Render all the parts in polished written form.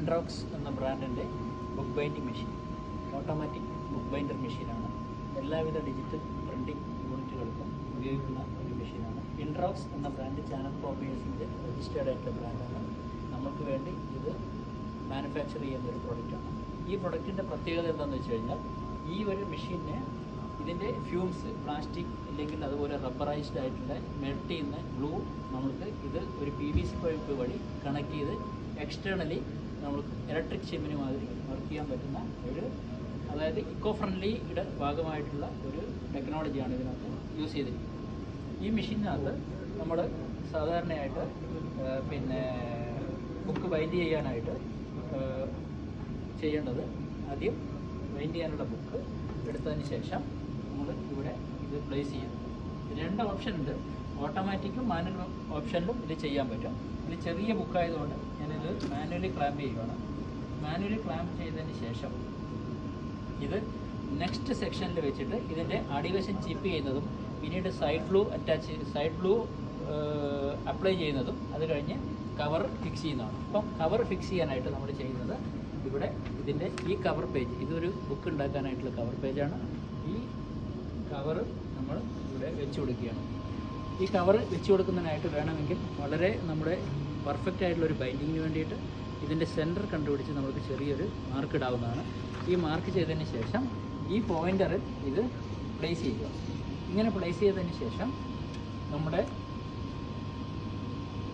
ഇൻട്രോക്സ് എന്ന ബ്രാൻഡിൻ്റെ book binding machine, automatic book binder മെഷീനാണ്. എല്ലാവിധ ഡിജിറ്റൽ പ്രിൻറ്റിംഗ് യൂണിറ്റുകൾക്കും ഉപയോഗിക്കുന്ന ഒരു മെഷീനാണ്. ഇൻട്രോക്സ് എന്ന ബ്രാൻഡ് ചാനൽ കോപ്പീസിൻ്റെ രജിസ്റ്റേർഡ് ആയിട്ടുള്ള ബ്രാൻഡാണ്. നമ്മൾക്ക് വേണ്ടി ഇത് മാനുഫാക്ചർ ചെയ്യുന്ന ഒരു പ്രൊഡക്റ്റാണ്. ഈ പ്രൊഡക്റ്റിൻ്റെ പ്രത്യേകത എന്താണെന്ന് വെച്ച് കഴിഞ്ഞാൽ, ഈ ഒരു മെഷീനെ ഇതിൻ്റെ ഫ്യൂംസ് പ്ലാസ്റ്റിക് അല്ലെങ്കിൽ അതുപോലെ റബ്ബറൈസ്ഡ് ആയിട്ടുള്ള മെൽറ്റ് ചെയ്യുന്ന ഗ്ലൂ നമ്മൾക്ക് ഇത് ഒരു PVC പൈപ്പ് വഴി കണക്ട് ചെയ്ത് എക്സ്റ്റേണലി നമുക്ക് ഇലക്ട്രിക് ഷിമ്മിന് മാതിരി വർക്ക് ചെയ്യാൻ പറ്റുന്ന ഒരു, അതായത് ഇക്കോ ഫ്രണ്ട്ലിയുടെ ഭാഗമായിട്ടുള്ള ഒരു ടെക്നോളജിയാണ് ഇതിനകത്ത് യൂസ് ചെയ്തിരിക്കുന്നത്. ഈ മെഷീനകത്ത് നമ്മൾ സാധാരണയായിട്ട് ബുക്ക് ബൈൻഡ് ചെയ്യാനായിട്ട് ചെയ്യേണ്ടത്, ആദ്യം ബൈൻഡ് ചെയ്യാനുള്ള ബുക്ക് എടുത്തതിന് ശേഷം നമ്മൾ ഇവിടെ ഇത് പ്ലേസ് ചെയ്യുന്നു. രണ്ട് ഓപ്ഷൻ ഉണ്ട്, ഓട്ടോമാറ്റിക്കും മാനുവൽ ഓപ്ഷനിലും ഇത് ചെയ്യാൻ പറ്റും. ഇത് ചെറിയ ബുക്കായതുകൊണ്ട് ഞാനിത് മാനുവലി ക്ലാമ്പ് ചെയ്യുകയാണ്. മാനുവലി ക്ലാമ്പ് ചെയ്തതിന് ശേഷം ഇത് നെക്സ്റ്റ് സെക്ഷനിൽ വെച്ചിട്ട് ഇതിൻ്റെ അടിവശം ചിപ്പ് ചെയ്യുന്നതും പിന്നീട് സൈഡ് ഗ്ലൂ അപ്ലൈ ചെയ്യുന്നതും അത് കഴിഞ്ഞ് കവർ ഫിക്സ് ചെയ്യുന്നതാണ്. അപ്പം കവർ ഫിക്സ് ചെയ്യാനായിട്ട് നമ്മൾ ചെയ്യുന്നത്, ഇവിടെ ഇതിൻ്റെ ഈ കവർ പേജ്, ഇതൊരു ബുക്ക് ഉണ്ടാക്കാനായിട്ടുള്ള കവർ പേജാണ്. ഈ കവർ നമ്മൾ ഇവിടെ വെച്ച് കൊടുക്കുകയാണ്. ഈ കവർ വെച്ച് കൊടുക്കുന്നതിനായിട്ട് വേണമെങ്കിൽ വളരെ നമ്മുടെ പെർഫെക്റ്റ് ആയിട്ടുള്ളൊരു ബൈൻഡിങ്ങിന് വേണ്ടിയിട്ട് ഇതിൻ്റെ സെൻറ്റർ കണ്ടുപിടിച്ച് നമുക്ക് ചെറിയൊരു മാർക്ക് ഇടാവുന്നതാണ്. ഈ മാർക്ക് ചെയ്തതിന് ശേഷം ഈ പോയിൻ്ററിൽ ഇത് പ്ലേസ് ചെയ്യുക. ഇങ്ങനെ പ്ലേസ് ചെയ്തതിന് ശേഷം നമ്മുടെ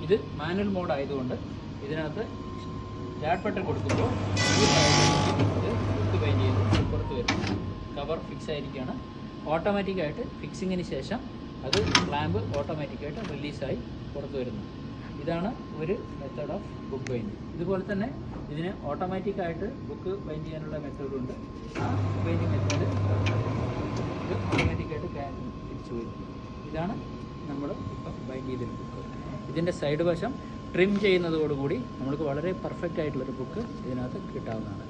ഇത് മാനുവൽ മോഡ് ആയതുകൊണ്ട് ഇതിനകത്ത് സ്റ്റാർട്ട് ബട്ടൺ കൊടുക്കുമ്പോൾ ഇത് ബുക്ക് ബൈൻഡ് ചെയ്ത് പുറത്ത് വരും. കവർ ഫിക്സ് ആയിരിക്കുകയാണ്. ഓട്ടോമാറ്റിക്കായിട്ട് ഫിക്സിങ്ങിന് ശേഷം അത് ക്ലാമ്പ് ഓട്ടോമാറ്റിക്കായിട്ട് റിലീസായി പുറത്ത് വരുന്നു. ഇതാണ് ഒരു മെത്തേഡ് ഓഫ് ബുക്ക് ബൈൻഡിങ്. ഇതുപോലെ തന്നെ ഇതിന് ഓട്ടോമാറ്റിക്കായിട്ട് ബുക്ക് ബൈൻഡ് ചെയ്യാനുള്ള മെത്തേഡുണ്ട്. ആ ബുക്ക് ബൈൻഡിങ് മെത്തേഡ് ഇത് ഓട്ടോമാറ്റിക്കായിട്ട് തിരിച്ചു വരും. ഇതാണ് നമ്മൾ ഇപ്പം ബൈൻഡ് ചെയ്തൊരു ബുക്ക്. ഇതിൻ്റെ സൈഡ് വശം ട്രിം ചെയ്യുന്നതോടുകൂടി നമ്മൾക്ക് വളരെ പെർഫെക്റ്റ് ആയിട്ടുള്ളൊരു ബുക്ക് ഇതിനകത്ത് കിട്ടാവുന്നതാണ്.